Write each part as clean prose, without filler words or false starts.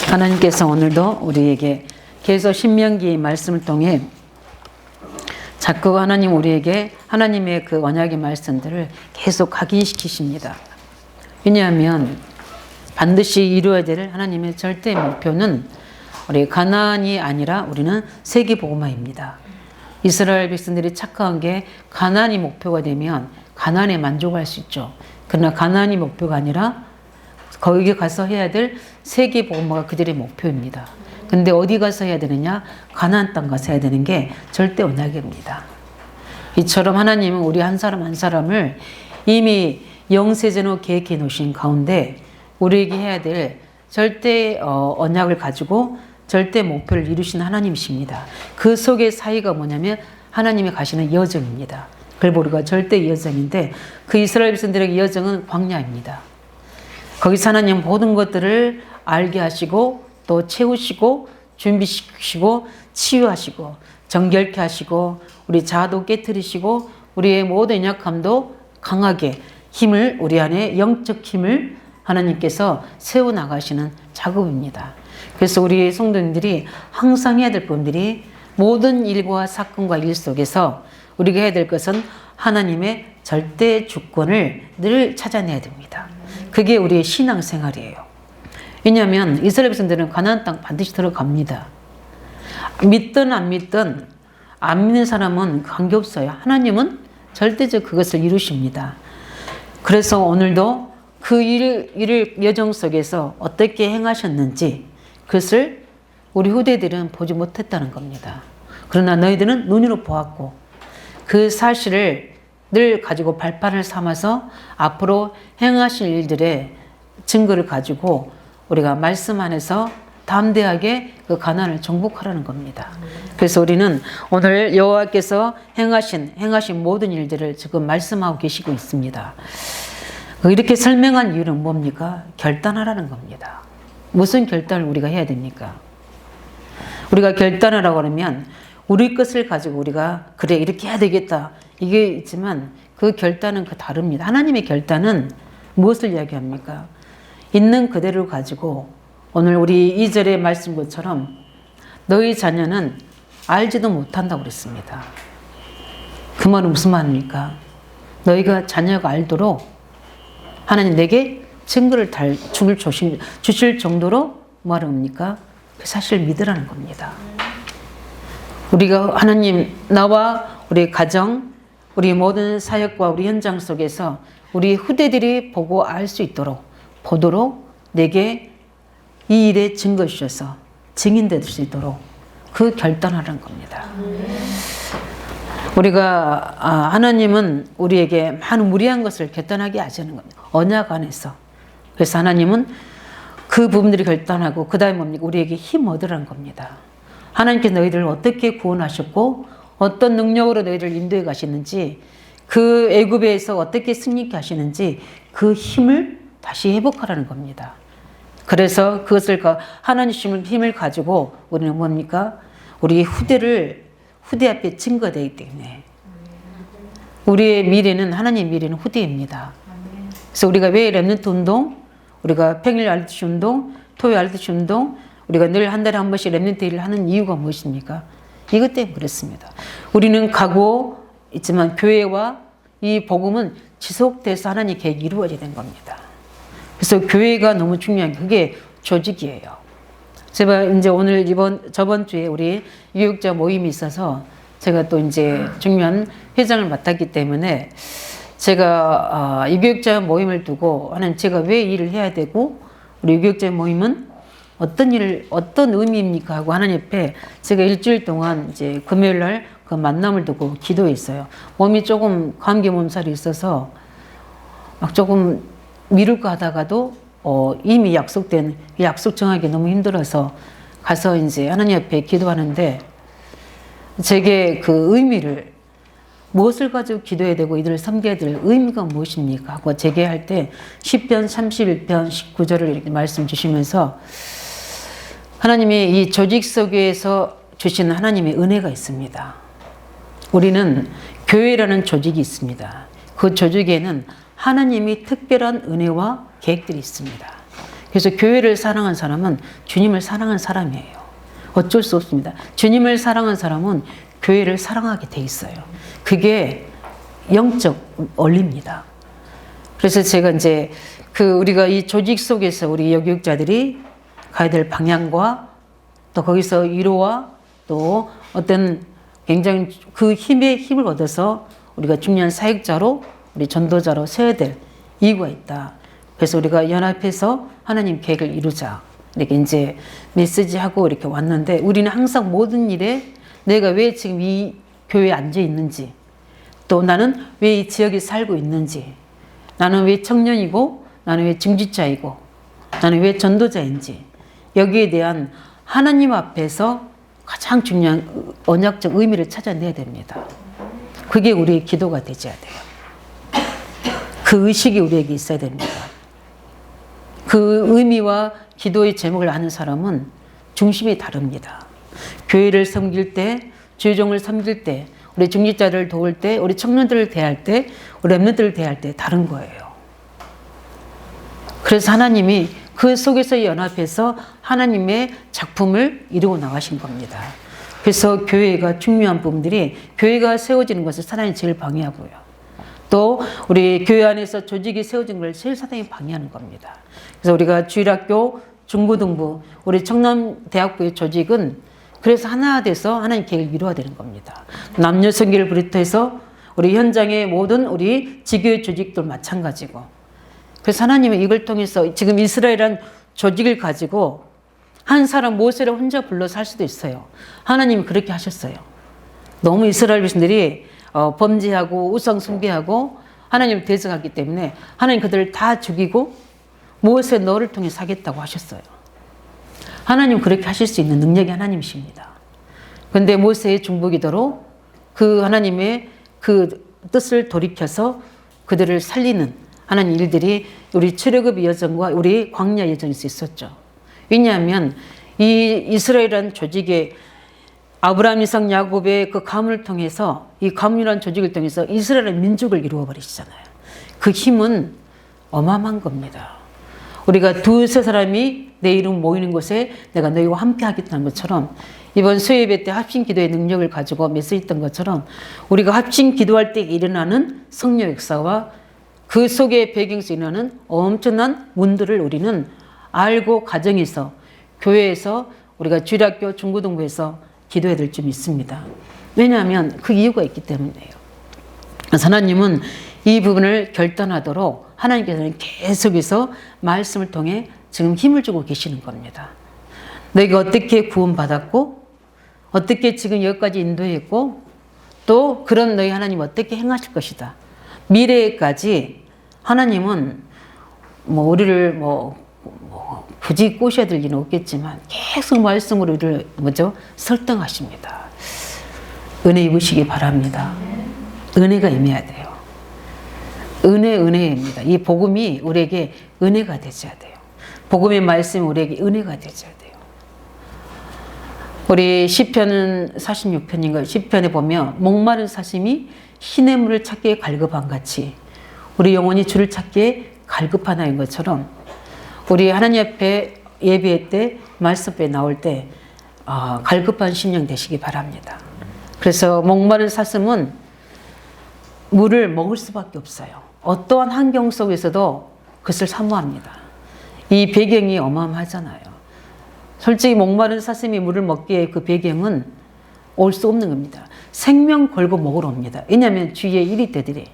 하나님께서 오늘도 우리에게 계속 신명기 말씀을 통해 자꾸 하나님 우리에게 하나님의 그 언약의 말씀들을 계속 각인시키십니다. 왜냐하면 반드시 이루어야 될 하나님의 절대 목표는 우리 가나안이 아니라 우리는 세계복음화입니다. 이스라엘 백성들이 착각한 게 가나안이 목표가 되면 가나안에 만족할 수 있죠. 그러나 가나안이 목표가 아니라 거기에 가서 해야 될 세계복음화가 그들의 목표입니다. 근데 어디 가서 해야 되느냐? 가나안 땅 가서 해야 되는 게 절대 언약입니다. 이처럼 하나님은 우리 한 사람 한 사람을 이미 영세전으로 계획해 놓으신 가운데 우리에게 해야 될 절대 언약을 가지고 절대 목표를 이루신 하나님이십니다. 그 속의 사이가 뭐냐면 하나님이 가시는 여정입니다. 그래서 우리가 절대 여정인데 그 이스라엘 백성들에게 여정은 광야입니다. 거기서 하나님 모든 것들을 알게 하시고 또 채우시고 준비시키시고 치유하시고 정결케 하시고 우리 자아도 깨트리시고 우리의 모든 연약함도 강하게 힘을 우리 안에 영적 힘을 하나님께서 세워나가시는 작업입니다. 그래서 우리 성도님들이 항상 해야 될 분들이 모든 일과 사건과 일 속에서 우리가 해야 될 것은 하나님의 절대 주권을 늘 찾아내야 됩니다. 그게 우리의 신앙생활이에요. 왜냐하면 이스라엘 백성들은 가나안 땅 반드시 들어갑니다. 믿든 안 믿든 안 믿는 사람은 관계없어요. 하나님은 절대적 그것을 이루십니다. 그래서 오늘도 그 일을 여정 속에서 어떻게 행하셨는지 그것을 우리 후대들은 보지 못했다는 겁니다. 그러나 너희들은 눈으로 보았고 그 사실을 늘 가지고 발판을 삼아서 앞으로 행하실 일들의 증거를 가지고 우리가 말씀 안에서 담대하게 그 가나안을 정복하라는 겁니다. 그래서 우리는 오늘 여호와께서 행하신 모든 일들을 지금 말씀하고 계시고 있습니다. 이렇게 설명한 이유는 뭡니까? 결단하라는 겁니다. 무슨 결단을 우리가 해야 됩니까? 우리가 결단하라고 그러면 우리 것을 가지고 우리가 그래 이렇게 해야 되겠다 이게 있지만 그 결단은 다릅니다. 하나님의 결단은 무엇을 이야기합니까? 있는 그대로 가지고 오늘 우리 2절의 말씀 것처럼 너희 자녀는 알지도 못한다고 그랬습니다. 그 말은 무슨 말입니까? 너희가 자녀가 알도록 하나님 내게 증거를 주실 정도로 뭐합니까? 그 사실을 믿으라는 겁니다. 우리가 하나님 나와 우리 가정 우리 모든 사역과 우리 현장 속에서 우리 후대들이 보고 알 수 있도록 보도록 내게 이 일에 증거 주셔서 증인될 수 있도록 그 결단하라는 겁니다. 우리가 하나님은 우리에게 많은 무리한 것을 결단하게 하시는 겁니다. 언약 안에서. 그래서 하나님은 그 부분들이 결단하고 그 다음에 뭡니까? 우리에게 힘 얻으라는 겁니다. 하나님께서 너희들을 어떻게 구원하셨고 어떤 능력으로 너희를 인도해 가시는지 그 애굽에서 어떻게 승리케 하시는지 그 힘을 다시 회복하라는 겁니다. 그래서 그것을 하나님의 힘을 가지고 우리는 뭡니까? 우리 후대 앞에 증거되기 때문에 우리의 미래는 하나님의 미래는 후대입니다. 그래서 우리가 왜 렘넌트 운동, 우리가 평일 RTC 운동, 토요일 RTC 운동, 우리가 늘 한 달에 한 번씩 렘넌트 일을 하는 이유가 무엇입니까? 이것 때문에 그렇습니다. 우리는 가고 있지만 교회와 이 복음은 지속돼서 하나님의 계획이 이루어져야 되는 겁니다. 그래서 교회가 너무 중요한 게 그게 조직이에요. 제가 이제 저번 주에 우리 유역자 모임이 있어서 제가 또 이제 중요한 회장을 맡았기 때문에 제가 유교육자 모임을 두고 하나님 제가 왜 일을 해야 되고 우리 유교육자 모임은 어떤 의미입니까? 하고 하나님 옆에 제가 일주일 동안 이제 금요일 날 그 만남을 두고 기도했어요. 몸이 조금 감기 몸살이 있어서 막 조금 미룰까 하다가도 이미 약속된 약속 정하기 너무 힘들어서 가서 이제 하나님 옆에 기도하는데 제게 그 의미를 무엇을 가지고 기도해야 되고 이들을 섬겨야 될 의미가 무엇입니까? 하고 제게 할 때 10편 31편 19절을 이렇게 말씀 주시면서 하나님이 이 조직 속에서 주시는 하나님의 은혜가 있습니다. 우리는 교회라는 조직이 있습니다. 그 조직에는 하나님이 특별한 은혜와 계획들이 있습니다. 그래서 교회를 사랑한 사람은 주님을 사랑한 사람이에요. 어쩔 수 없습니다. 주님을 사랑한 사람은 교회를 사랑하게 돼 있어요. 그게 영적 원리입니다. 그래서 제가 이제 우리가 이 조직 속에서 우리 여교육자들이 가야 될 방향과 또 거기서 위로와 또 어떤 굉장히 그 힘을 얻어서 우리가 중요한 사역자로 우리 전도자로 세워야 될 이유가 있다. 그래서 우리가 연합해서 하나님 계획을 이루자. 이렇게 이제 메시지하고 이렇게 왔는데 우리는 항상 모든 일에 내가 왜 지금 이 교회에 앉아 있는지 또 나는 왜 이 지역에 살고 있는지 나는 왜 청년이고 나는 왜 중지자이고 나는 왜 전도자인지 여기에 대한 하나님 앞에서 가장 중요한 언약적 의미를 찾아내야 됩니다. 그게 우리의 기도가 되어야 돼요. 그 의식이 우리에게 있어야 됩니다. 그 의미와 기도의 제목을 아는 사람은 중심이 다릅니다. 교회를 섬길 때, 주의종을 섬길 때, 우리 중직자들을 도울 때, 우리 청년들을 대할 때, 우리 렘넌트를 대할 때 다른 거예요. 그래서 하나님이 그 속에서 연합해서 하나님의 작품을 이루고 나가신 겁니다. 그래서 교회가 중요한 부분들이 교회가 세워지는 것을 사단이 제일 방해하고요. 또 우리 교회 안에서 조직이 세워진 걸 제일 사단이 방해하는 겁니다. 그래서 우리가 주일학교, 중고등부, 우리 청남대학부의 조직은 그래서 하나 돼서 하나님 계획을 이루어야 되는 겁니다. 남녀 성기를 비롯해서 우리 현장의 모든 우리 지교의 조직도 마찬가지고 그래서 하나님은 이걸 통해서 지금 이스라엘이란 조직을 가지고 한 사람 모세를 혼자 불러서 할 수도 있어요. 하나님이 그렇게 하셨어요. 너무 이스라엘 백성들이 범죄하고 우상 숭배하고 하나님을 대적하기 때문에 하나님 그들을 다 죽이고 모세 너를 통해 사겠다고 하셨어요. 하나님 그렇게 하실 수 있는 능력이 하나님이십니다. 그런데 모세의 중보기도로 그 하나님의 그 뜻을 돌이켜서 그들을 살리는 하나님 일들이 우리 출애굽의 여정과 우리 광야 여정에서 있었죠. 왜냐하면 이 이스라엘이라는 조직의 아브라함, 이삭, 야곱의 그 가문을 통해서 이 가문이라는 조직을 통해서 이스라엘의 민족을 이루어 버리시잖아요. 그 힘은 어마어마한 겁니다. 우리가 두세 사람이 내 이름 모이는 곳에 내가 너희와 함께 하겠다는 것처럼 이번 수요예배 때 합심 기도의 능력을 가지고 메시지했던 것처럼 우리가 합심 기도할 때 일어나는 성령 역사와 그 속의 배경에서 일어나는 엄청난 문들을 우리는 알고 가정에서 교회에서 우리가 주일학교 중고등부에서 기도해야 될 줄 믿습니다. 왜냐하면 그 이유가 있기 때문이에요. 그래서 하나님은 이 부분을 결단하도록 하나님께서는 계속해서 말씀을 통해 지금 힘을 주고 계시는 겁니다. 너희가 어떻게 구원받았고 어떻게 지금 여기까지 인도했고 또 그런 너희 하나님 어떻게 행하실 것이다. 미래까지 하나님은 우리를 굳이 꼬셔야 될 일은 없겠지만 계속 말씀으로 우리를 설득하십니다. 은혜 입으시기 바랍니다. 은혜가 임해야 돼요. 은혜입니다. 이 복음이 우리에게 은혜가 되셔야 돼요. 복음의 말씀이 우리에게 은혜가 되셔야 돼요. 우리 시편 46편인가 시편에 보면 목마른 사슴이 시냇물을 찾기에 갈급한 같이 우리 영혼이 주를 찾기에 갈급하나인 것처럼 우리 하나님 앞에 예배할 때 말씀 앞에 나올 때 갈급한 심령 되시기 바랍니다. 그래서 목마른 사슴은 물을 먹을 수밖에 없어요. 어떠한 환경 속에서도 그것을 사모합니다. 이 배경이 어마어마하잖아요. 솔직히 목마른 사슴이 물을 먹기에 그 배경은 올 수 없는 겁니다. 생명 걸고 먹으러 옵니다. 왜냐하면 주위에 이리떼들이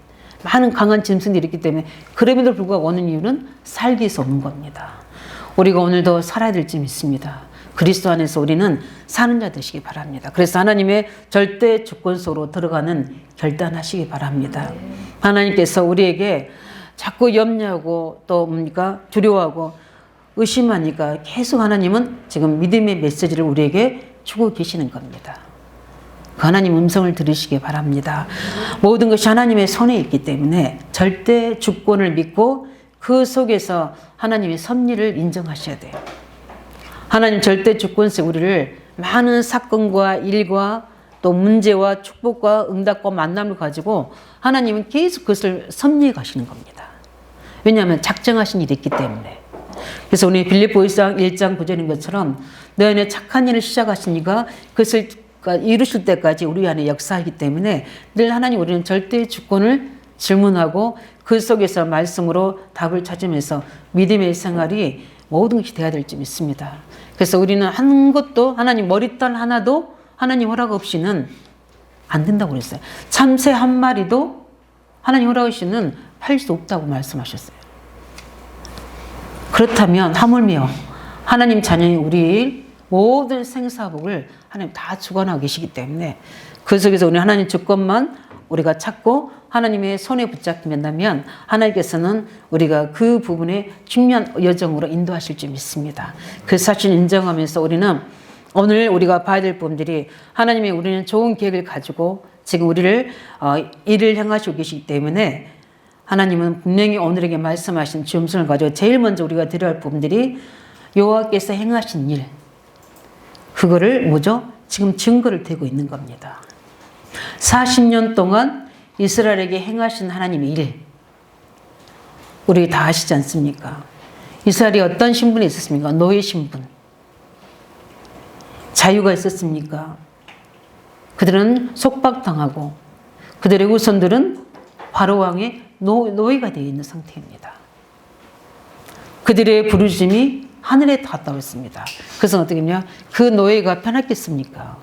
많은 강한 짐승들이 있기 때문에 그럼에도 불구하고 오는 이유는 살기 위해서 오는 겁니다. 우리가 오늘도 살아야 될 줄 믿습니다. 그리스도 안에서 우리는 사는 자 되시기 바랍니다. 그래서 하나님의 절대 주권 속으로 들어가는 결단하시기 바랍니다. 하나님께서 우리에게 자꾸 염려하고 또 두려워하고 의심하니까 계속 하나님은 지금 믿음의 메시지를 우리에게 주고 계시는 겁니다. 그 하나님 음성을 들으시기 바랍니다. 모든 것이 하나님의 손에 있기 때문에 절대 주권을 믿고 그 속에서 하나님의 섭리를 인정하셔야 돼요. 하나님 절대 주권 속에 우리를 많은 사건과 일과 또 문제와 축복과 응답과 만남을 가지고 하나님은 계속 그것을 섭리해 가시는 겁니다. 왜냐하면 작정하신 일이 있기 때문에. 그래서 우리 빌립보 1장 9절인 것처럼 너 안에 착한 일을 시작하신 이가 그것을 이루실 때까지 우리 안에 역사하기 때문에 늘 하나님 우리는 절대의 주권을 질문하고 그 속에서 말씀으로 답을 찾으면서 믿음의 생활이 모든 것이 되어야 될지 믿습니다. 그래서 우리는 한 것도 하나님 머리털 하나도 하나님 허락 없이는 안 된다고 그랬어요. 참새 한 마리도 하나님 허락 없이는 팔 수 없다고 말씀하셨어요. 그렇다면 하물며 하나님 자녀인 우리 모든 생사복을 하나님 다 주관하고 계시기 때문에 그 속에서 우리 하나님 주권만 우리가 찾고 하나님의 손에 붙잡힌다면 하나님께서는 우리가 그 부분에 중요한 여정으로 인도하실 줄 믿습니다. 그 사실 인정하면서 우리는 오늘 우리가 봐야 될 부분들이 하나님이 우리는 좋은 계획을 가지고 지금 우리를 일을 행하시고 계시기 때문에 하나님은 분명히 오늘에게 말씀하신 주음성을 가지고 제일 먼저 우리가 드려야 할 부분들이 여호와께서 행하신 일, 그거를 뭐죠? 지금 증거를 대고 있는 겁니다. 40년 동안 이스라엘에게 행하신 하나님의 일, 우리 다 아시지 않습니까? 이스라엘이 어떤 신분이 있었습니까? 노예 신분. 자유가 있었습니까? 그들은 속박당하고 그들의 후손들은 바로왕의 노예가 되어 있는 상태입니다. 그들의 부르심이 하늘에 닿았다고 했습니다. 그래서 어떻게 했냐? 그 노예가 편했겠습니까?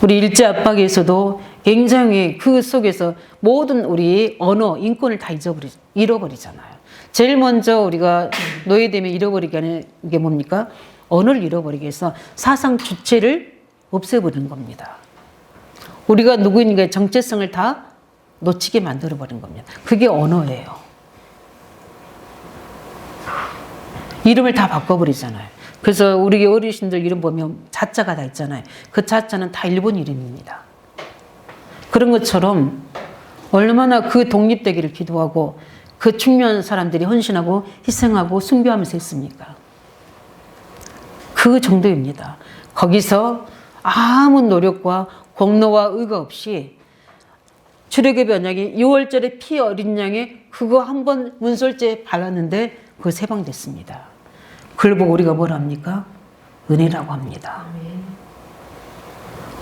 우리 일제 압박에서도 굉장히 그 속에서 모든 우리 언어, 인권을 다 잃어버리잖아요. 제일 먼저 우리가 노예되면 잃어버리게 하는 게 뭡니까? 언어를 잃어버리게 해서 사상 주체를 없애버리는 겁니다. 우리가 누구인가의 정체성을 다 놓치게 만들어버린 겁니다. 그게 언어예요. 이름을 다 바꿔버리잖아요. 그래서 우리 어르신들 이름 보면 자자가 다 있잖아요. 그 자자는 다 일본 이름입니다. 그런 것처럼 얼마나 그 독립되기를 기도하고 그 중요한 사람들이 헌신하고 희생하고 숭배하면서 했습니까? 그 정도입니다. 거기서 아무 노력과 공로와 의가 없이 출애굽의 언약이 6월절에 피 어린 양에 그거 한번 문설주에 발랐는데 그거 세방됐습니다. 그걸 보고 우리가 뭘 합니까? 은혜라고 합니다.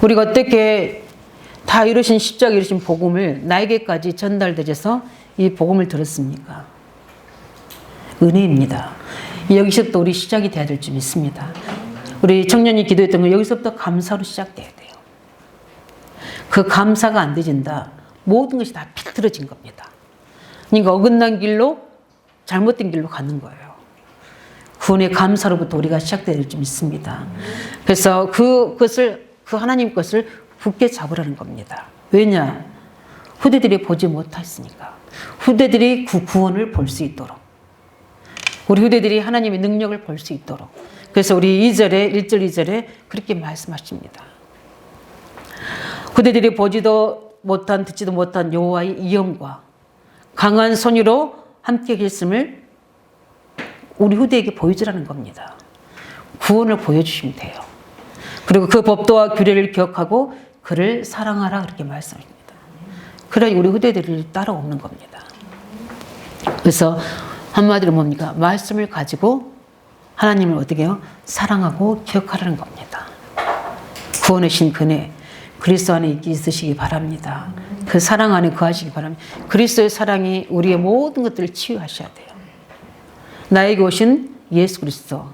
우리가 어떻게 다 이루신 십자가 이루신 복음을 나에게까지 전달되어서 이 복음을 들었습니까? 은혜입니다. 여기서부터 우리 시작이 돼야 될 줄 믿습니다. 우리 청년이 기도했던 거 여기서부터 감사로 시작돼야 돼요. 그 감사가 안 되진다. 모든 것이 다 비틀어진 겁니다. 그러니까 어긋난 길로 잘못된 길로 가는 거예요. 구원의 감사로부터 우리가 시작돼야 될 줄 믿습니다. 그래서 그 하나님 것을 굳게 잡으라는 겁니다. 왜냐? 후대들이 보지 못했으니까. 후대들이 그 구원을 볼 수 있도록. 우리 후대들이 하나님의 능력을 볼 수 있도록. 그래서 우리 1절 2절에 그렇게 말씀하십니다. 후대들이 보지도 못한 듣지도 못한 여호와의 이영과 강한 손으로 함께 계심을 우리 후대에게 보여주라는 겁니다. 구원을 보여주시면 돼요. 그리고 그 법도와 규례를 기억하고 그를 사랑하라 그렇게 말씀합니다. 그래야 우리 후대들을 따라오는 겁니다. 그래서 한마디로 뭡니까? 말씀을 가지고 하나님을 어떻게 해요? 사랑하고 기억하라는 겁니다. 구원의 신 그네 그리스도 안에 있으시기 바랍니다. 그 사랑 안에 거하시기 바랍니다. 그리스도의 사랑이 우리의 모든 것들을 치유하셔야 돼요. 나에게 오신 예수 그리스도,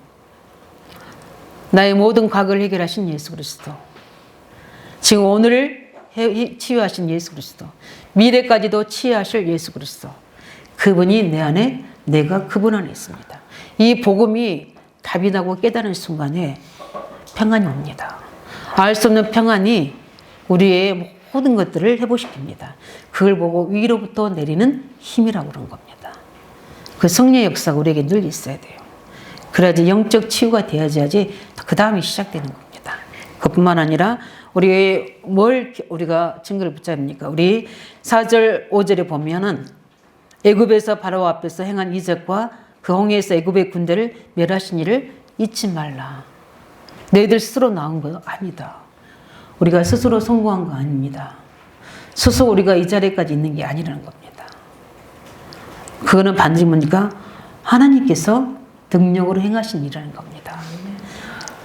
나의 모든 과거를 해결하신 예수 그리스도, 지금 오늘을 치유하신 예수 그리스도, 미래까지도 치유하실 예수 그리스도, 그분이 내 안에, 내가 그분 안에 있습니다. 이 복음이 답이 나고 깨달은 순간에 평안이 옵니다. 알 수 없는 평안이 우리의 모든 것들을 회복시킵니다. 그걸 보고 위로부터 내리는 힘이라고 그런 겁니다. 그 성령의 역사가 우리에게 늘 있어야 돼요. 그래야지 영적 치유가 되어야지 그 다음이 시작되는 겁니다. 그뿐만 아니라 우리가 증거를 붙잡습니까? 우리 4절 5절에 보면은 애굽에서 바로 앞에서 행한 이적과 그 홍해에서 애굽의 군대를 멸하신 일을 잊지 말라. 너희들 스스로 나온 거 아니다. 우리가 스스로 성공한 거 아닙니다. 스스로 우리가 이 자리까지 있는 게 아니라는 겁니다. 그거는 반드시 뭡니까? 하나님께서 능력으로 행하신 일이라는 겁니다.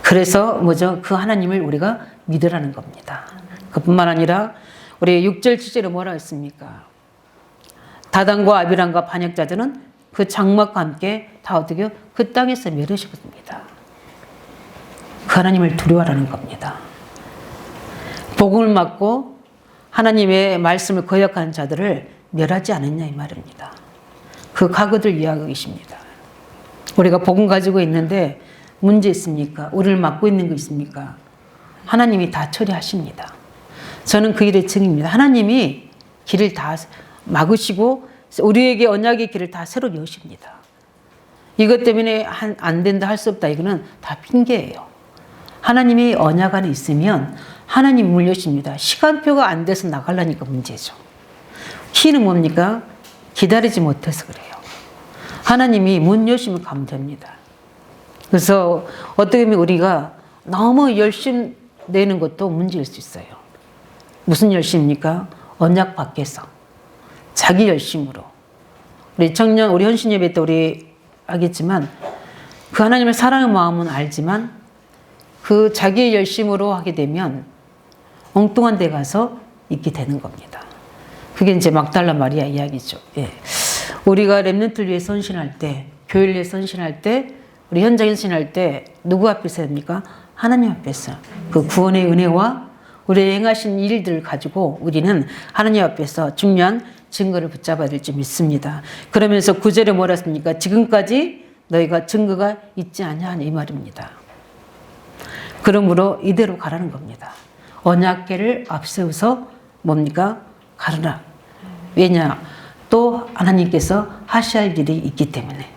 그래서 뭐죠? 그 하나님을 우리가 믿으라는 겁니다. 그뿐만 아니라 우리 6절 7절에 뭐라 했습니까? 다단과 아비람과 반역자들은 그 장막과 함께 다 어떻게 그 땅에서 멸하셨습니다. 그 하나님을 두려워하라는 겁니다. 복음을 맡고 하나님의 말씀을 거역하는 자들을 멸하지 않았냐 이 말입니다. 그 과거들 이해하고 계십니다. 우리가 복음 가지고 있는데 문제 있습니까? 우리를 맡고 있는 거 있습니까? 하나님이 다 처리하십니다. 저는 그 일의 증인입니다. 하나님이 길을 다 막으시고 우리에게 언약의 길을 다 새로 여십니다. 이것 때문에 안 된다 할 수 없다 이거는 다 핑계예요. 하나님이 언약 안에 있으면 하나님 문을 여십니다. 시간표가 안 돼서 나가려니까 문제죠. 키는 뭡니까? 기다리지 못해서 그래요. 하나님이 문 여시면 가면 됩니다. 그래서 어떻게 보면 우리가 너무 열심 내는 것도 문제일 수 있어요. 무슨 열심입니까? 언약 밖에서 자기 열심으로. 우리 청년, 우리 헌신 예배 때 우리 알겠지만 그 하나님을 사랑하는 마음은 알지만 그 자기의 열심으로 하게 되면 엉뚱한 데 가서 있게 되는 겁니다. 그게 이제 막달라 마리아 이야기죠. 예. 우리가 렘넌트를 위해 헌신할 때, 교회를 위해 헌신할 때, 우리 현장 헌신할 때 누구 앞에서 합니까? 하나님 앞에서. 그 구원의 은혜와 우리의 행하신 일들을 가지고 우리는 하나님 앞에서 중요한 증거를 붙잡아야 될지 믿습니다. 그러면서 9절에 뭐라 했습니까? 지금까지 너희가 증거가 있지 않냐 이 말입니다. 그러므로 이대로 가라는 겁니다. 언약궤를 앞세워서 뭡니까? 가르라. 왜냐? 또 하나님께서 하셔야 할 일이 있기 때문에.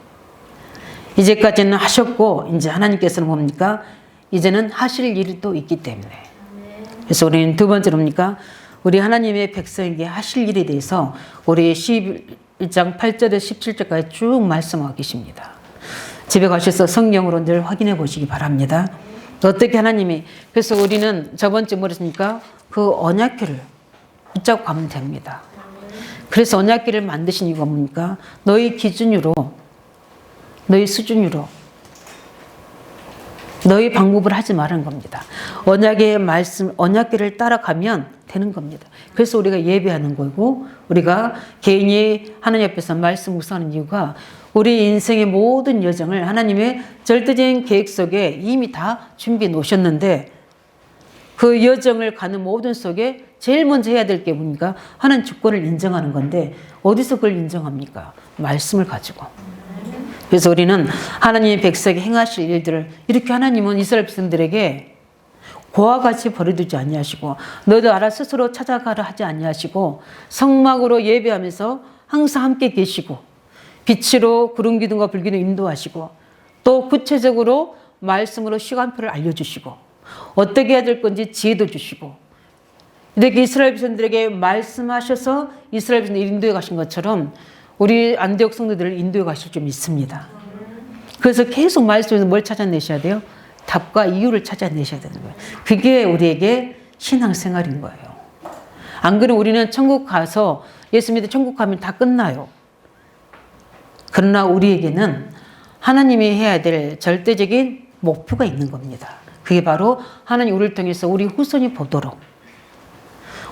이제까지는 하셨고 이제 하나님께서는 뭡니까? 이제는 하실 일이 또 있기 때문에. 그래서 우리는 두 번째로 뭡니까? 우리 하나님의 백성에게 하실 일에 대해서 우리 11장 8절에서 17절까지 쭉 말씀하고 계십니다. 집에 가셔서 성경으로 늘 확인해 보시기 바랍니다. 어떻게 하나님이, 그래서 우리는 저번 주에 뭐랬습니까? 그 언약궤를 붙잡고 가면 됩니다. 그래서 언약궤를 만드신 이유가 뭡니까? 너희 기준으로, 너희 수준으로, 너희 방법을 하지 말라는 겁니다. 언약의 말씀, 언약궤를 따라가면 되는 겁니다. 그래서 우리가 예배하는 거고, 우리가 개인이 하나님 앞에서 말씀 묵상하는 이유가 우리 인생의 모든 여정을 하나님의 절대적인 계획 속에 이미 다 준비해 놓으셨는데 그 여정을 가는 모든 속에 제일 먼저 해야 될 게 뭡니까? 하나님 주권을 인정하는 건데 어디서 그걸 인정합니까? 말씀을 가지고. 그래서 우리는 하나님의 백성에게 행하실 일들을 이렇게 하나님은 이스라엘 백성들에게 고와 같이 버려두지 아니하시고 너도 알아 스스로 찾아가라 하지 아니하시고 성막으로 예배하면서 항상 함께 계시고 빛으로 구름 기둥과 불 기둥 인도하시고 또 구체적으로 말씀으로 시간표를 알려주시고 어떻게 해야 될 건지 지혜도 주시고 이렇게 이스라엘 백성들에게 말씀하셔서 이스라엘 백성들 인도해 가신 것처럼 우리 안디옥 성도들을 인도해 가실 줄 믿습니다. 그래서 계속 말씀에서 뭘 찾아내셔야 돼요? 답과 이유를 찾아내셔야 되는 거예요. 그게 우리에게 신앙생활인 거예요. 안 그러면 우리는 천국 가서 예수 믿어 천국 가면 다 끝나요. 그러나 우리에게는 하나님이 해야 될 절대적인 목표가 있는 겁니다. 그게 바로 하나님 우리를 통해서 우리 후손이 보도록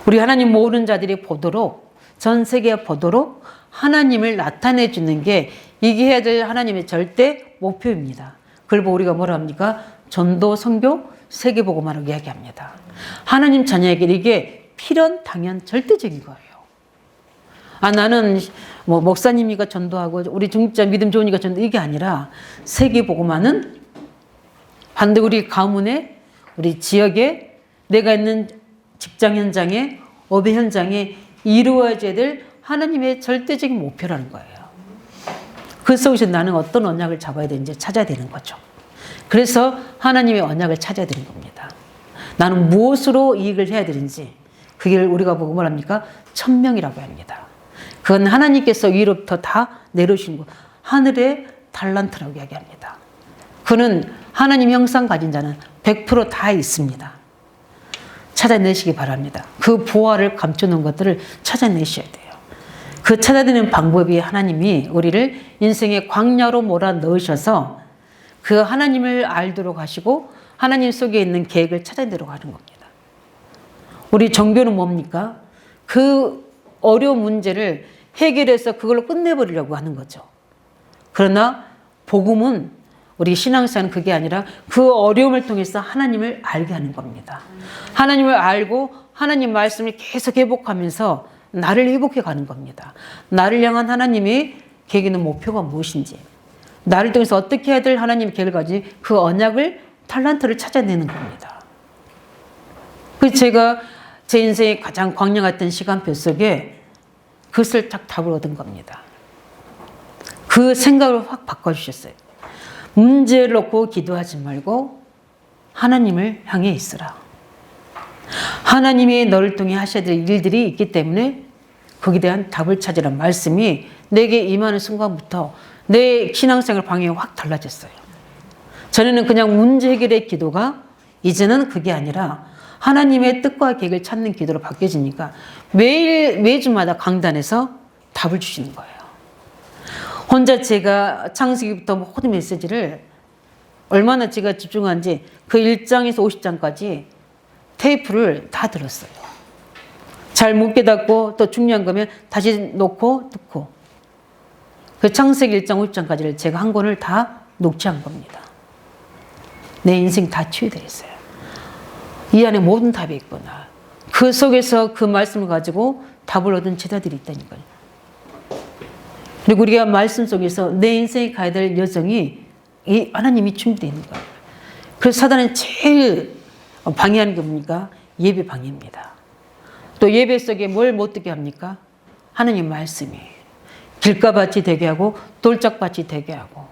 우리 하나님 모르는 자들이 보도록 전 세계에 보도록 하나님을 나타내 주는 게 이게 해야 될 하나님의 절대 목표입니다. 그걸 보고 우리가 뭐라 합니까? 전도, 선교, 세계복음화라고 이야기합니다. 하나님 자녀에게 이게 필연, 당연, 절대적인 거예요. 아, 나는 뭐 목사님이가 전도하고 우리 중직자 믿음 좋으니까 전도 이게 아니라 세계복음화는 반대 우리 가문에 우리 지역에 내가 있는 직장 현장에 업의 현장에 이루어져야 될 하나님의 절대적인 목표라는 거예요. 그 속에서 나는 어떤 언약을 잡아야 되는지 찾아야 되는 거죠. 그래서 하나님의 언약을 찾아야 되는 겁니다. 나는 무엇으로 이익을 해야 되는지 그게 우리가 보고 뭐랍니까? 천명이라고 합니다. 그건 하나님께서 위로부터 다 내려오신 것, 하늘의 달란트라고 이야기합니다. 그는 하나님 형상 가진 자는 100% 다 있습니다. 찾아내시기 바랍니다. 그 보화를 감춰놓은 것들을 찾아내셔야 돼요. 그 찾아내는 방법이 하나님이 우리를 인생의 광야로 몰아 넣으셔서 그 하나님을 알도록 하시고 하나님 속에 있는 계획을 찾아내도록 하는 겁니다. 우리 종교는 뭡니까? 그 어려운 문제를 해결해서 그걸로 끝내버리려고 하는 거죠. 그러나 복음은 우리 신앙생활은 그게 아니라 그 어려움을 통해서 하나님을 알게 하는 겁니다. 하나님을 알고 하나님 말씀을 계속 회복하면서 나를 회복해 가는 겁니다. 나를 향한 하나님의 계획이는 목표가 무엇인지, 나를 통해서 어떻게 해야 될 하나님의 계획을 가지고 그 언약을, 탤런트를 찾아내는 겁니다. 그래서 제가 제 인생의 가장 광야 같은 시간표 속에 그것을 딱 답을 얻은 겁니다. 그 생각을 확 바꿔주셨어요. 문제를 놓고 기도하지 말고 하나님을 향해 있으라. 하나님이 너를 통해 하셔야 될 일들이 있기 때문에 거기에 대한 답을 찾으라는 말씀이 내게 임하는 순간부터 내 신앙생활 방향이 확 달라졌어요. 전에는 그냥 문제 해결의 기도가 이제는 그게 아니라 하나님의 뜻과 계획을 찾는 기도로 바뀌어지니까 매주마다 강단에서 답을 주시는 거예요. 혼자 제가 창세기부터 모든 메시지를 얼마나 제가 집중한지 그 1장에서 50장까지 테이프를 다 들었어요. 잘 못 깨닫고 또 중요한 거면 다시 놓고 듣고 그 창세기 1장 50장까지를 제가 한 권을 다 녹취한 겁니다. 내 인생 다 치유되어 있어요. 이 안에 모든 답이 있구나. 그 속에서 그 말씀을 가지고 답을 얻은 제자들이 있다니까요. 그리고 우리가 말씀 속에서 내 인생에 가야 될 여정이 이 하나님이 준비되어 있는 거예요. 그래서 사단은 제일 방해하는 게 뭡니까? 예배 방해입니다. 또 예배 속에 뭘 못 듣게 합니까? 하나님 말씀이 길가밭이 되게 하고 돌짝밭이 되게 하고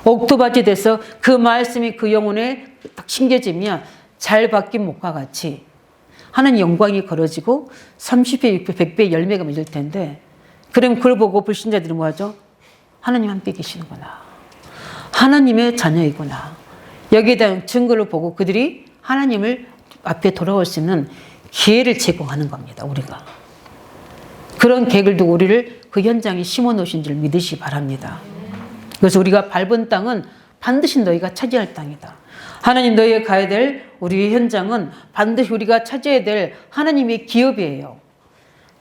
옥토밭이 돼서 그 말씀이 그 영혼에 딱 심겨지면 잘 박힌 목과 같이 하나님 영광이 걸어지고 30배, 6배, 100배 열매가 맺을 텐데 그럼 그걸 보고 불신자들이 뭐하죠? 하나님 함께 계시는구나. 하나님의 자녀이구나. 여기에 대한 증거를 보고 그들이 하나님을 앞에 돌아올 수 있는 기회를 제공하는 겁니다. 우리가. 그런 계획을 두고 우리를 그 현장에 심어놓으신 줄 믿으시 바랍니다. 그래서 우리가 밟은 땅은 반드시 너희가 차지할 땅이다. 하나님 너희가 가야 될 우리의 현장은 반드시 우리가 차지해야 될 하나님의 기업이에요.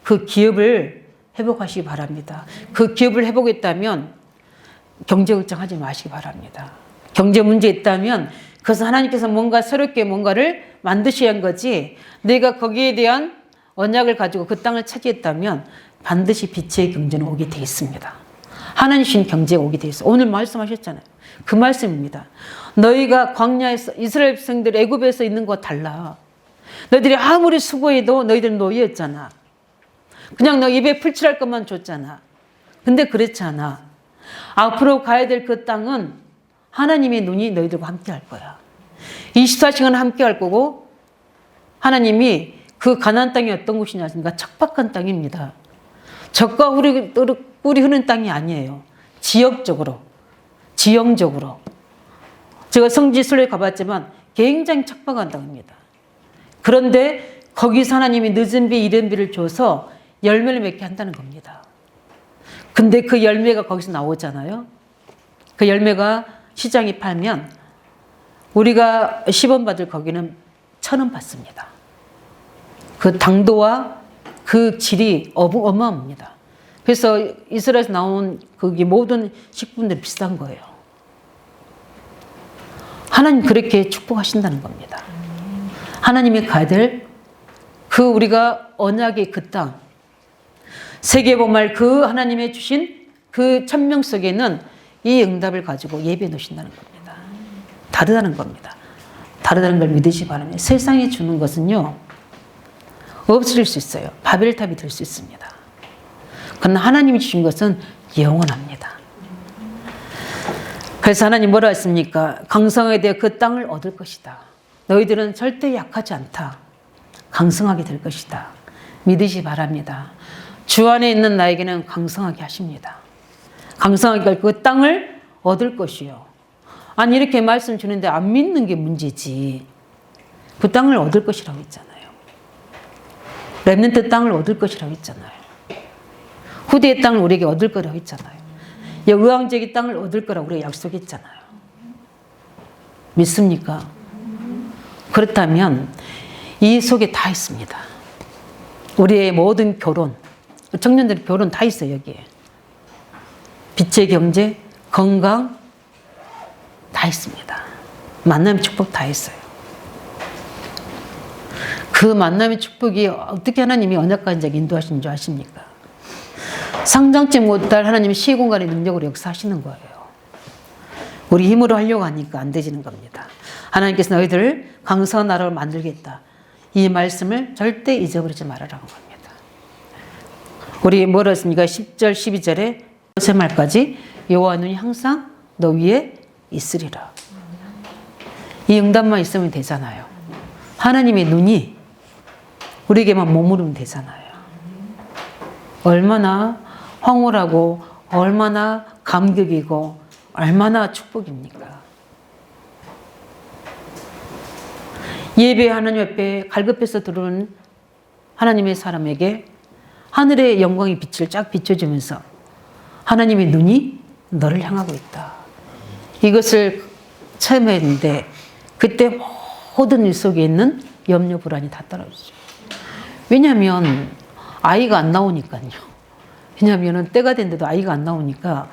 그 기업을 회복하시기 바랍니다. 그 기업을 회복했다면 경제 걱정하지 마시기 바랍니다. 경제 문제 있다면 그것은 하나님께서 뭔가 새롭게 뭔가를 만드셔야 한 거지 내가 거기에 대한 언약을 가지고 그 땅을 차지했다면 반드시 빛의 경제는 오게 돼 있습니다. 하나님 주신 경제가 오게 돼 있어요. 오늘 말씀하셨잖아요. 그 말씀입니다. 너희가 광야에서 이스라엘 백성들 애굽에서 있는 거 달라. 너희들이 아무리 수고해도 너희들은 노예였잖아. 그냥 너 입에 풀칠할 것만 줬잖아. 근데 그렇지 않아. 앞으로 가야 될 그 땅은 하나님의 눈이 너희들과 함께 할 거야. 24시간 함께 할 거고 하나님이 그 가나안 땅이 어떤 곳이냐 하십니까? 척박한 땅입니다. 적과 꿀이 흐르는 땅이 아니에요. 지역적으로, 지형적으로. 제가 성지순례 가봤지만 굉장히 척박한 땅입니다. 그런데 거기서 하나님이 늦은 비 이른 비를 줘서 열매를 맺게 한다는 겁니다. 근데 그 열매가 거기서 나오잖아요. 그 열매가 시장에 팔면 우리가 10원 받을 거기는 1,000원 받습니다. 그 당도와 그 질이 어마어마합니다. 그래서 이스라엘에서 나온 거기 모든 식품들이 비싼 거예요. 하나님 그렇게 축복하신다는 겁니다. 하나님이 가야 될 그 우리가 언약의 그 땅, 세계복말 그 하나님의 주신 그 천명 속에는 이 응답을 가지고 예배해 놓으신다는 겁니다. 다르다는 겁니다. 다르다는 걸 믿으시기 바랍니다. 세상에 주는 것은요, 없어질 수 있어요. 바벨탑이 될 수 있습니다. 그러나 하나님이 주신 것은 영원합니다. 그래서 하나님 뭐라 했습니까? 강성하게 되어 그 땅을 얻을 것이다. 너희들은 절대 약하지 않다. 강성하게 될 것이다. 믿으시 바랍니다. 주 안에 있는 나에게는 강성하게 하십니다. 강성하게 그 땅을 얻을 것이요. 아니 이렇게 말씀 주는데 안 믿는 게 문제지. 그 땅을 얻을 것이라고 했잖아요. 렘넌트 땅을 얻을 것이라고 했잖아요. 후대의 땅을 우리에게 얻을 거라고 했잖아요. 의왕제의 땅을 얻을 거라고 우리가 약속했잖아요. 믿습니까? 그렇다면 이 속에 다 있습니다. 우리의 모든 결혼, 청년들의 결혼 다 있어요, 여기에. 빛의 경제, 건강 다 있습니다. 만남의 축복 다 있어요. 그 만남의 축복이 어떻게 하나님이 언약관적 인도하시는 줄 아십니까? 상상치 못할 하나님의 시공간의 능력으로 역사하시는 거예요. 우리 힘으로 하려고 하니까 안 되지는 겁니다. 하나님께서 너희들을 강성한 나라로 만들겠다. 이 말씀을 절대 잊어버리지 말아라는 겁니다. 우리 뭐라 했습니까? 10절, 12절에 세 말까지 여호와 눈이 항상 너 위에 있으리라. 이 응답만 있으면 되잖아요. 하나님의 눈이 우리에게만 머무르면 되잖아요. 얼마나 황홀하고 얼마나 감격이고 얼마나 축복입니까? 예배 하나님 앞에 갈급해서 들어오는 하나님의 사람에게 하늘의 영광의 빛을 쫙 비춰주면서 하나님의 눈이 너를 향하고 있다. 이것을 체험했는데 그때 모든 일 속에 있는 염려 불안이 다 떨어지죠. 왜냐하면 아이가 안 나오니까요. 왜냐하면 때가 됐는데도 아이가 안 나오니까.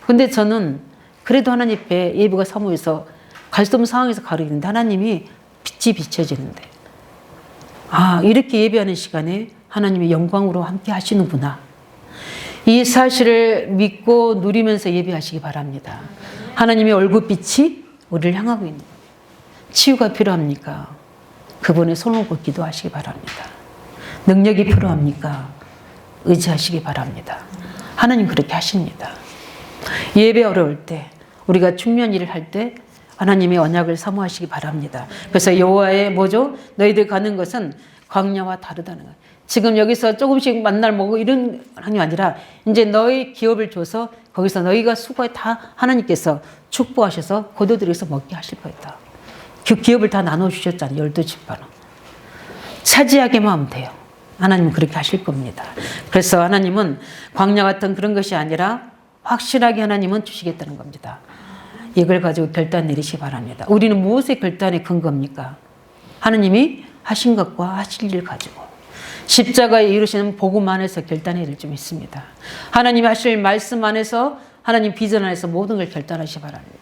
근데 저는 그래도 하나님 앞에 예배가 사모해서 갈 수 없는 상황에서 가르치는데 하나님이 빛이 비춰지는데 이렇게 예배하는 시간에 하나님의 영광으로 함께 하시는구나. 이 사실을 믿고 누리면서 예배하시기 바랍니다. 하나님의 얼굴빛이 우리를 향하고 있는 거예요. 치유가 필요합니까? 그분의 손을 뻗고 기도하시기 바랍니다. 능력이 필요합니까? 의지하시기 바랍니다. 하나님 그렇게 하십니다. 예배 어려울 때 우리가 중요한 일을 할 때 하나님의 언약을 사모하시기 바랍니다. 그래서 여호와의 뭐죠? 너희들 가는 것은 광야와 다르다는 거예요. 지금 여기서 조금씩 만날 먹고 이런 하나님이 아니라 이제 너희 기업을 줘서 거기서 너희가 수고에 다 하나님께서 축복하셔서 고도들에서 먹게 하실 거다. 그 기업을 다 나눠주셨잖아요. 12지파로. 차지하게만 하면 돼요. 하나님은 그렇게 하실 겁니다. 그래서 하나님은 광야 같은 그런 것이 아니라 확실하게 하나님은 주시겠다는 겁니다. 이걸 가지고 결단 내리시기 바랍니다. 우리는 무엇의 결단에 큰 겁니까? 하나님이 하신 것과 하실 일 가지고 십자가에 이루시는 복음 안에서 결단해야 될 점 있습니다. 하나님이 하실 말씀 안에서 하나님 비전 안에서 모든 걸 결단하시기 바랍니다.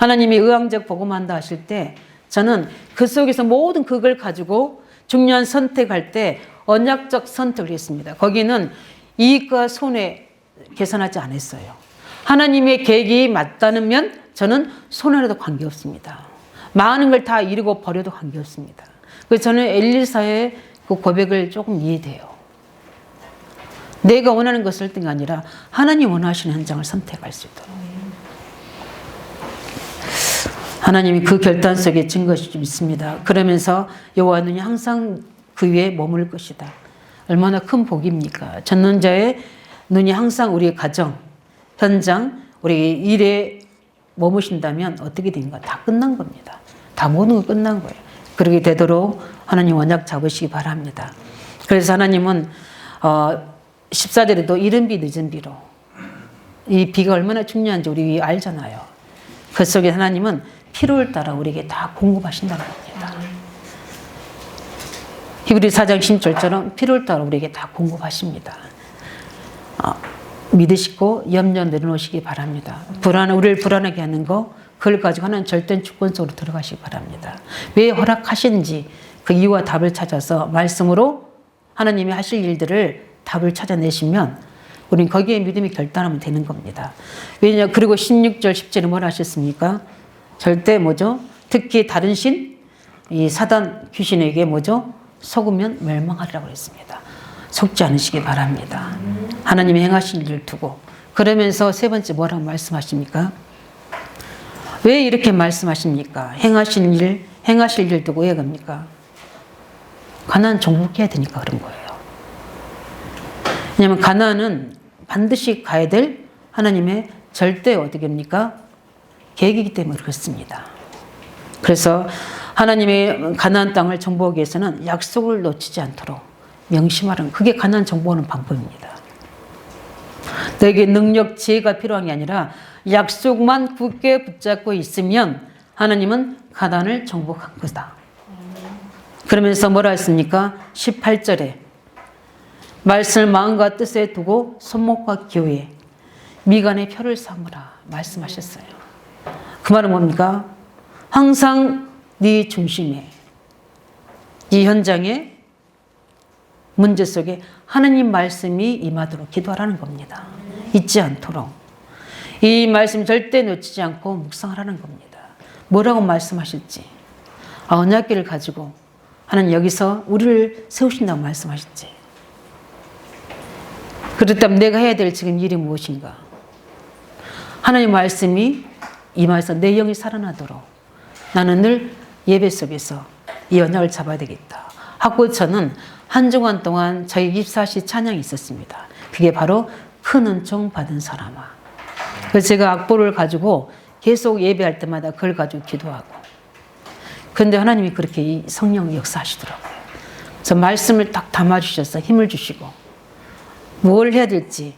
하나님이 의왕적 복음한다 하실 때 저는 그 속에서 모든 그걸 가지고 중요한 선택할 때 언약적 선택을 했습니다. 거기는 이익과 손해 계산하지 않았어요. 하나님의 계획이 맞다면 저는 손해라도 관계없습니다. 많은 걸 다 이루고 버려도 관계없습니다. 그래서 저는 엘리사의 그 고백을 조금 이해돼요. 내가 원하는 것을 할 때가 아니라 하나님 원하시는 현장을 선택할 수 있도록. 하나님이 그 결단 속에 증거시 좀 있습니다. 그러면서 여호와 눈이 항상 그 위에 머물 것이다. 얼마나 큰 복입니까? 전능자의 눈이 항상 우리의 가정, 현장, 우리 일에 머무신다면 어떻게 된가? 다 끝난 겁니다. 다 모든 거 끝난 거예요. 그렇게 되도록 하나님 언약 잡으시기 바랍니다. 그래서 하나님은 14절에도 이른 비 늦은 비로 이 비가 얼마나 중요한지 우리 알잖아요. 그 속에 하나님은 필요를 따라 우리에게 다 공급하신다는 겁니다. 히브리 4장 10절처럼 필요를 따라 우리에게 다 공급하십니다. 믿으시고 염려 내려놓으시기 바랍니다. 우리를 불안하게 하는 거 그걸 가지고 하나님 절대 주권 속으로 들어가시기 바랍니다. 왜 허락하시는지 그 이유와 답을 찾아서 말씀으로 하나님이 하실 일들을 답을 찾아내시면 우린 거기에 믿음이 결단하면 되는 겁니다. 왜냐 그리고 16절 10절에 뭘 하셨습니까? 절대 뭐죠? 특히 다른 신, 이 사단 귀신에게 뭐죠? 속으면 멸망하리라고 했습니다. 속지 않으시기 바랍니다. 하나님이 행하신 일을 두고. 그러면서 세 번째 뭐라고 말씀하십니까? 왜 이렇게 말씀하십니까? 행하실 일 두고 왜 그럽니까? 가나안 정복해야 되니까 그런 거예요. 왜냐하면 가나안은 반드시 가야 될 하나님의 절대 어떻게 합니까? 계획이기 때문에 그렇습니다. 그래서 하나님의 가나안 땅을 정복하기 위해서는 약속을 놓치지 않도록 명심하라는 그게 가나안 정복하는 방법입니다. 너에게 능력, 지혜가 필요한 게 아니라 약속만 굳게 붙잡고 있으면 하나님은 가나안을 정복한 거다. 그러면서 뭐라 했습니까? 18절에 말씀을 마음과 뜻에 두고 손목과 기호에 미간의 표를 삼으라 말씀하셨어요. 그 말은 뭡니까? 항상 네 중심에, 이 현장에, 문제 속에 하나님 말씀이 임하도록 기도하라는 겁니다. 잊지 않도록. 이 말씀 절대 놓치지 않고 묵상하라는 겁니다. 뭐라고 말씀하실지. 언약궤를 가지고 하나님 여기서 우리를 세우신다고 말씀하셨지. 그렇다면 내가 해야 될 지금 일이 무엇인가? 하나님 말씀이 임하여서 내 영이 살아나도록 나는 늘 예배 속에서 이 언약을 잡아야 되겠다 하고 저는 한 주간 동안 저희 24시 찬양이 있었습니다. 그게 바로 큰 은총 받은 사람아. 그래서 제가 악보를 가지고 계속 예배할 때마다 그걸 가지고 기도하고. 그런데 하나님이 그렇게 이 성령 역사하시더라고요. 그래서 말씀을 딱 담아주셔서 힘을 주시고 뭘 해야 될지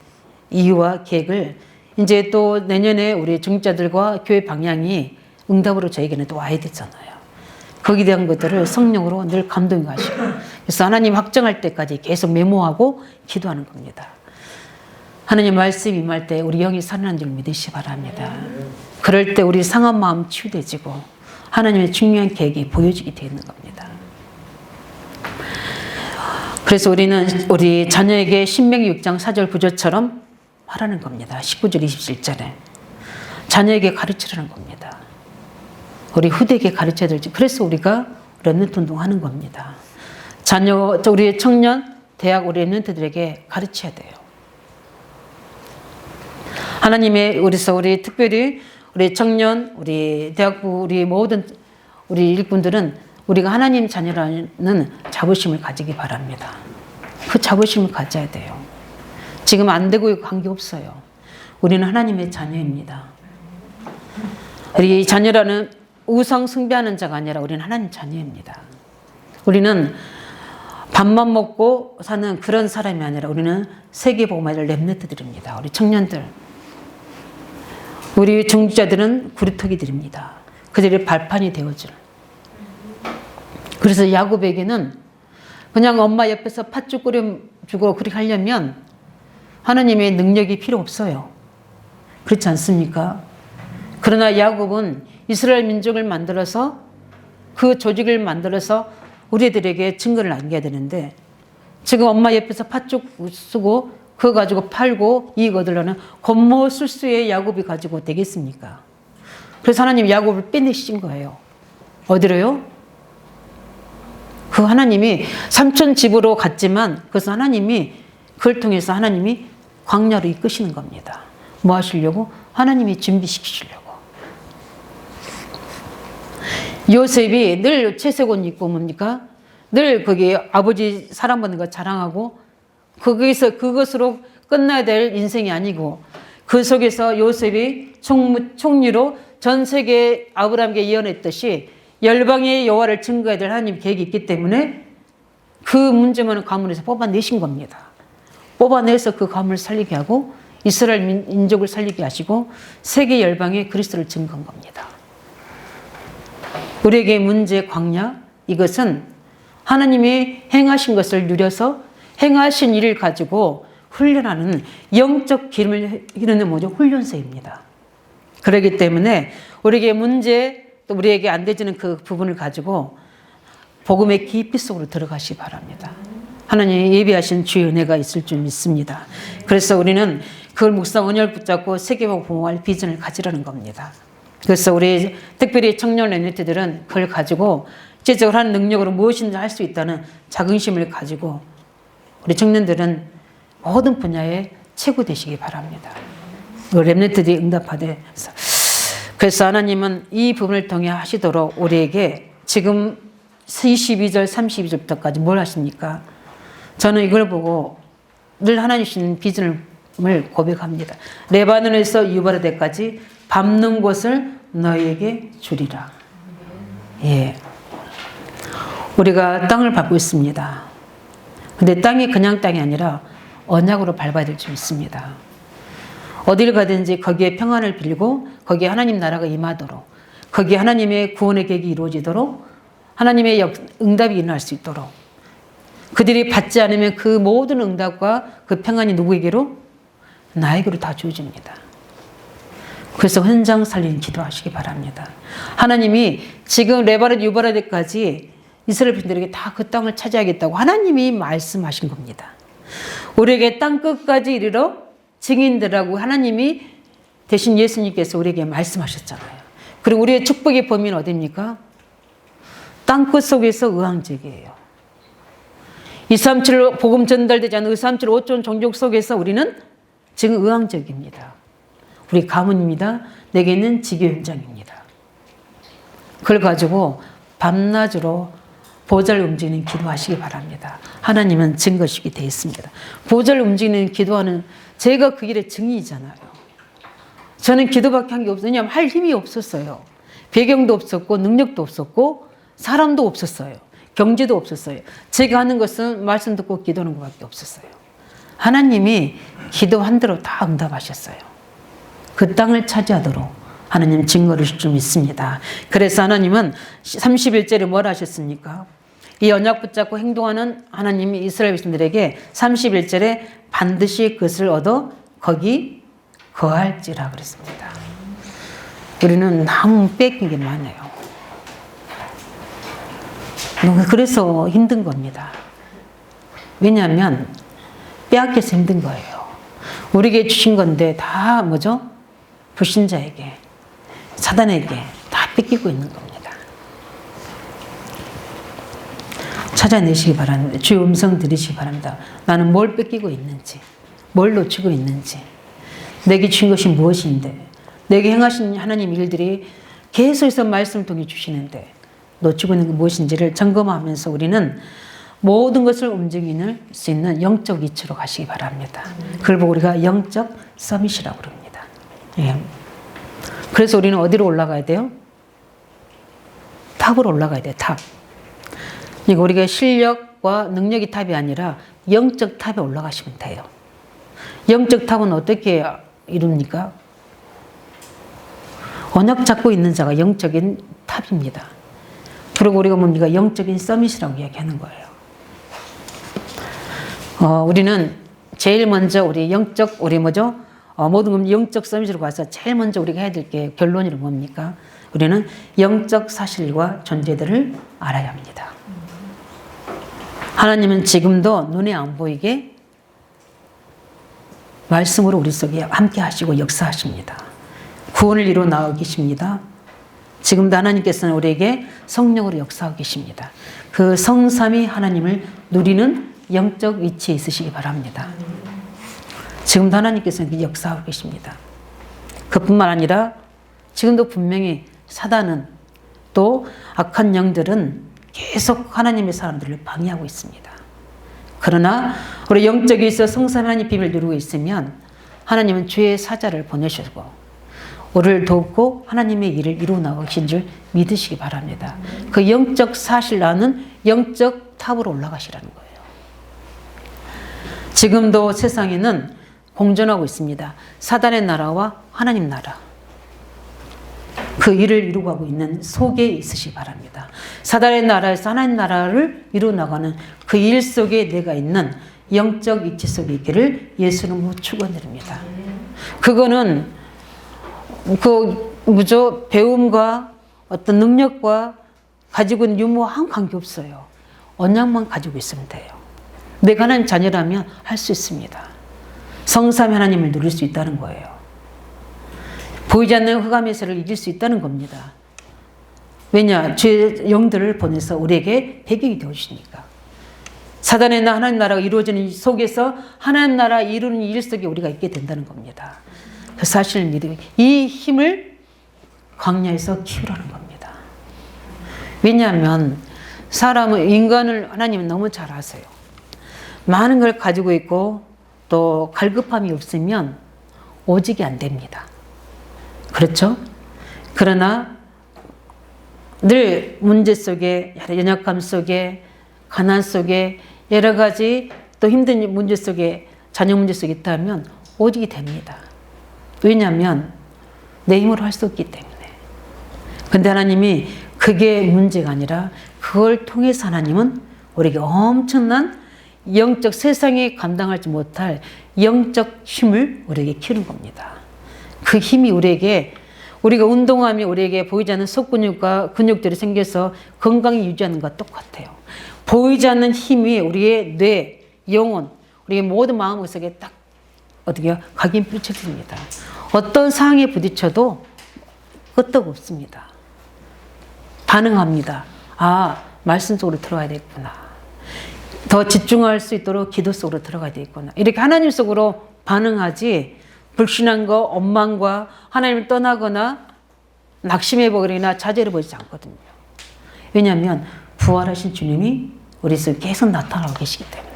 이유와 계획을 이제 또 내년에 우리 중직자들과 교회 방향이 응답으로 저에게는 또 와야 되잖아요. 거기에 대한 것들을 성령으로 늘 감동이 가시고 그래서 하나님 확정할 때까지 계속 메모하고 기도하는 겁니다. 하나님 말씀 임할 때 우리 영이 살아난 줄 믿으시 바랍니다. 그럴 때 우리 상한 마음 치유되지고 하나님의 중요한 계획이 보여지게 되는 겁니다. 그래서 우리는 우리 자녀에게 신명기 6장 4절 9절처럼 하라는 겁니다. 19절 27절에 자녀에게 가르치라는 겁니다. 우리 후대에게 가르쳐야 될지. 그래서 우리가 렘넌트 운동하는 겁니다. 자녀, 우리 청년, 대학 우리 렘넌트들에게 가르쳐야 돼요. 하나님의 우리 특별히 우리 청년, 우리 대학부, 우리 모든 우리 일꾼들은 우리가 하나님 자녀라는 자부심을 가지기 바랍니다. 그 자부심을 가져야 돼요. 지금 안 되고 관계없어요. 우리는 하나님의 자녀입니다. 우리 자녀라는 우상 숭배하는 자가 아니라 우리는 하나님 자녀입니다. 우리는 밥만 먹고 사는 그런 사람이 아니라 우리는 세계복음화를 렘넌트들입니다. 우리 청년들. 우리 중직자들은 구리토기들입니다. 그들의 발판이 되어줄. 그래서 야곱에게는 그냥 엄마 옆에서 팥죽 끓여주고 그렇게 하려면 하나님의 능력이 필요 없어요. 그렇지 않습니까? 그러나 야곱은 이스라엘 민족을 만들어서 그 조직을 만들어서 우리들에게 증거를 남겨야 되는데 지금 엄마 옆에서 팥죽 쓰고 그거 가지고 팔고 이익 얻으려는 겉모술수의 야곱이 가지고 되겠습니까? 그래서 하나님 야곱을 빼내신 거예요. 어디로요? 그 하나님이 삼촌 집으로 갔지만 그것은 하나님이 그걸 통해서 하나님이 광야로 이끄시는 겁니다. 뭐 하시려고? 하나님이 준비시키시려고. 요셉이 늘 채색 옷 입고 뭡니까? 늘 거기 아버지 사랑받는 거 자랑하고 거기서 그것으로 끝나야 될 인생이 아니고 그 속에서 요셉이 총리로 전 세계 아브라함에게 예언했듯이 열방의 여호와를 증거해야 될 하나님 계획이 있기 때문에 그 문제만은 가문에서 뽑아내신 겁니다. 뽑아내서 그 가문을 살리게 하고 이스라엘 민족을 살리게 하시고 세계 열방에 그리스도를 증거한 겁니다. 우리에게 문제 광야 이것은 하나님이 행하신 것을 누려서 행하신 일을 가지고 훈련하는 영적 기름을 이루는 뭐죠? 훈련소입니다. 그렇기 때문에 우리에게 문제 또 우리에게 안 되지는 그 부분을 가지고 복음의 깊이 속으로 들어가시기 바랍니다. 하나님이 예비하신 주의 은혜가 있을 줄 믿습니다. 그래서 우리는 그걸 묵상 언약을 붙잡고 세계복음 부흥할 비전을 가지라는 겁니다. 그래서 우리 특별히 청년 렘넌트들은 그걸 가지고 실제적으로 하는 능력으로 무엇인지 할 수 있다는 자긍심을 가지고 우리 청년들은 모든 분야에 최고 되시기 바랍니다. 렘넌트들이 응답하대서 그래서 하나님은 이 부분을 통해 하시도록 우리에게 지금 22절 32절부터까지 뭘 하십니까? 저는 이걸 보고 늘 하나님 주신 비전을 고백합니다. 레바논에서 유바르데까지 밟는 곳을 너희에게 주리라. 예, 우리가 땅을 밟고 있습니다. 근데 땅이 그냥 땅이 아니라 언약으로 밟아야 될 줄 있습니다. 어딜 가든지 거기에 평안을 빌고 거기에 하나님 나라가 임하도록, 거기에 하나님의 구원의 계획이 이루어지도록, 하나님의 응답이 일어날 수 있도록, 그들이 받지 않으면 그 모든 응답과 그 평안이 누구에게로? 나에게로 다 주어집니다. 그래서 현장 살림 기도하시기 바랍니다. 하나님이 지금 레바논 유브라데까지 이스라엘 백성들에게 다 그 땅을 차지하겠다고 하나님이 말씀하신 겁니다. 우리에게 땅 끝까지 이르러 증인들하고 하나님이 대신 예수님께서 우리에게 말씀하셨잖아요. 그리고 우리의 축복의 범위는 어디입니까? 땅끝 속에서 의왕적이에요. 237 복음 전달되지 않은 237 5천 종족 속에서 우리는 지금 의왕적입니다. 우리 가문입니다. 내게 있는 지교 현장입니다. 그걸 가지고 밤낮으로 보좌를 움직이는 기도하시기 바랍니다. 하나님은 증거식이 되어 있습니다. 보좌를 움직이는 기도하는 제가 그 일의 증인이잖아요. 저는 기도밖에 한 게 없어요. 왜냐하면 할 힘이 없었어요. 배경도 없었고 능력도 없었고 사람도 없었어요. 경제도 없었어요. 제가 하는 것은 말씀 듣고 기도하는 것밖에 없었어요. 하나님이 기도한 대로 다 응답하셨어요. 그 땅을 차지하도록 하나님 증거를 좀 있습니다. 그래서 하나님은 31절에 뭘 하셨습니까? 이 언약 붙잡고 행동하는 하나님이 이스라엘 백성들에게 31절에 반드시 그것을 얻어 거기 거할지라 그랬습니다. 우리는 너무 뺏긴 게 많아요. 그래서 힘든 겁니다. 왜냐하면 빼앗겨서 힘든 거예요. 우리에게 주신 건데 다 뭐죠? 불신자에게, 사단에게 다 뺏기고 있는 겁니다. 찾아내시기 바랍니다. 주의 음성 들으시기 바랍니다. 나는 뭘 뺏기고 있는지, 뭘 놓치고 있는지, 내게 주신 것이 무엇인데, 내게 행하신 하나님 일들이 계속해서 말씀을 통해 주시는데 놓치고 있는 게 무엇인지를 점검하면서 우리는 모든 것을 움직일 수 있는 영적 위치로 가시기 바랍니다. 그걸 보고 우리가 영적 서밋이라고 그럽니다. 예. 그래서 우리는 어디로 올라가야 돼요? 탑으로 올라가야 돼요. 탑. 그러니까 우리가 실력과 능력이 탑이 아니라 영적 탑에 올라가시면 돼요. 영적 탑은 어떻게 이룹니까? 언약 잡고 있는 자가 영적인 탑입니다. 그리고 우리가 뭡니까? 영적인 서밋이라고 이야기하는 거예요. 우리는 제일 먼저 우리 영적, 우리 뭐죠? 모든 건 영적 서밋으로 가서 제일 먼저 우리가 해야 될 게 결론이 뭡니까? 우리는 영적 사실과 존재들을 알아야 합니다. 하나님은 지금도 눈에 안 보이게 말씀으로 우리 속에 함께 하시고 역사하십니다. 구원을 이루어 나와 계십니다. 지금도 하나님께서는 우리에게 성령으로 역사하고 계십니다. 그 성삼위 하나님을 누리는 영적 위치에 있으시기 바랍니다. 지금도 하나님께서는 역사하고 계십니다. 그뿐만 아니라 지금도 분명히 사단은 또 악한 영들은 계속 하나님의 사람들을 방해하고 있습니다. 그러나 우리 영적에 있어 성삼위 하나님 비밀을 누리고 있으면 하나님은 주의 사자를 보내시고 우리를 돕고 하나님의 일을 이루어 나가신 줄 믿으시기 바랍니다. 그 영적 사실 아는 영적 탑으로 올라가시라는 거예요. 지금도 세상에는 공존하고 있습니다. 사단의 나라와 하나님 나라. 그 일을 이루고 가고 있는 속에 있으시기 바랍니다. 사단의 나라에서 하나님 나라를 이루어 나가는 그 일 속에 내가 있는 영적 입지 속에 있기를 예수님으로 축원드립니다. 그거는 배움과 어떤 능력과 가지고 있는 유무와 관계 없어요. 언약만 가지고 있으면 돼요. 내가 하나님 자녀라면 할 수 있습니다. 성삼위 하나님을 누릴 수 있다는 거예요. 보이지 않는 흑암의 세를 이길 수 있다는 겁니다. 왜냐? 주의 영들을 보내서 우리에게 배경이 되어주시니까. 사단의 나 하나님 나라가 이루어지는 속에서 하나님 나라 이루는 일 속에 우리가 있게 된다는 겁니다. 그 사실을 믿으면 이 힘을 광야에서 키우라는 겁니다. 왜냐하면 사람은 인간을 하나님은 너무 잘 아세요. 많은 걸 가지고 있고 또 갈급함이 없으면 오직이 안 됩니다. 그렇죠? 그러나 늘 문제 속에, 연약함 속에, 가난 속에, 여러 가지 또 힘든 문제 속에, 자녀 문제 속에 있다면 오직이 됩니다. 왜냐하면 내 힘으로 할 수 없기 때문에. 근데 하나님이 그게 문제가 아니라 그걸 통해서 하나님은 우리에게 엄청난 영적 세상에 감당하지 못할 영적 힘을 우리에게 키우는 겁니다. 그 힘이 우리에게 우리가 운동하면 우리에게 보이지 않는 속근육과 근육들이 생겨서 건강히 유지하는 것과 똑같아요. 보이지 않는 힘이 우리의 뇌, 영혼, 우리의 모든 마음속에 딱 어떻게 각인 펼쳐집니다. 어떤 상황에 부딪혀도 끄떡없습니다. 반응합니다. 아, 말씀 속으로 들어가야 되겠구나. 더 집중할 수 있도록 기도 속으로 들어가야 되겠구나. 이렇게 하나님 속으로 반응하지 불신앙과 원망과 하나님을 떠나거나 낙심해버리거나 자제해버리지 않거든요. 왜냐하면 부활하신 주님이 우리 속에 계속 나타나고 계시기 때문에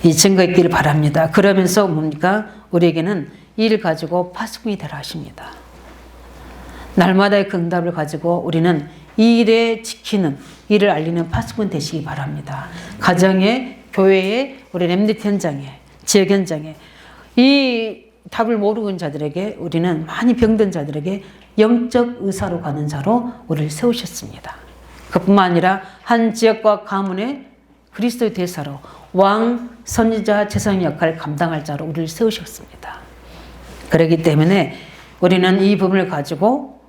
이 증거 있기를 바랍니다. 그러면서 뭡니까? 우리에게는 이 일을 가지고 파수꾼이 되라 하십니다. 날마다의 그 응답을 가지고 우리는 이 일에 지키는, 이를 알리는 파수꾼 되시기 바랍니다. 가정에, 교회에, 우리 렘넌트 현장에, 지역 현장에 이 답을 모르는 자들에게 우리는 많이 병든 자들에게 영적 의사로 가는 자로 우리를 세우셨습니다. 그뿐만 아니라 한 지역과 가문의 그리스도의 대사로 왕, 선지자, 제사장 역할을 감당할 자로 우리를 세우셨습니다. 그렇기 때문에 우리는 이 부분을 가지고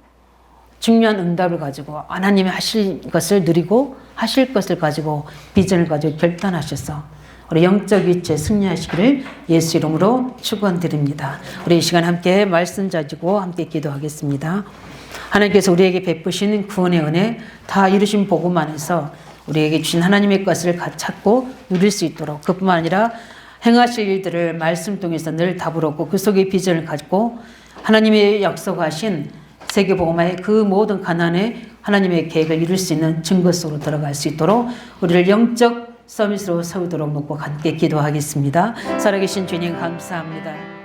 중요한 응답을 가지고 하나님이 하실 것을 누리고 하실 것을 가지고 비전을 가지고 결단하셔서 우리 영적 위치에 승리하시기를 예수 이름으로 축원드립니다. 우리 이 시간 함께 말씀 가지고 함께 기도하겠습니다. 하나님께서 우리에게 베푸신 구원의 은혜 다 이루신 복음 안에서 우리에게 주신 하나님의 것을 찾고 누릴 수 있도록 그뿐만 아니라 행하실 일들을 말씀 통해서 늘 답을 얻고 그 속에 비전을 가지고 하나님의 약속하신 세계복음화의 그 모든 가난에 하나님의 계획을 이룰 수 있는 증거 속으로 들어갈 수 있도록 우리를 영적 서밋으로 세우도록 놓고 함께 기도하겠습니다. 살아계신 주님 감사합니다.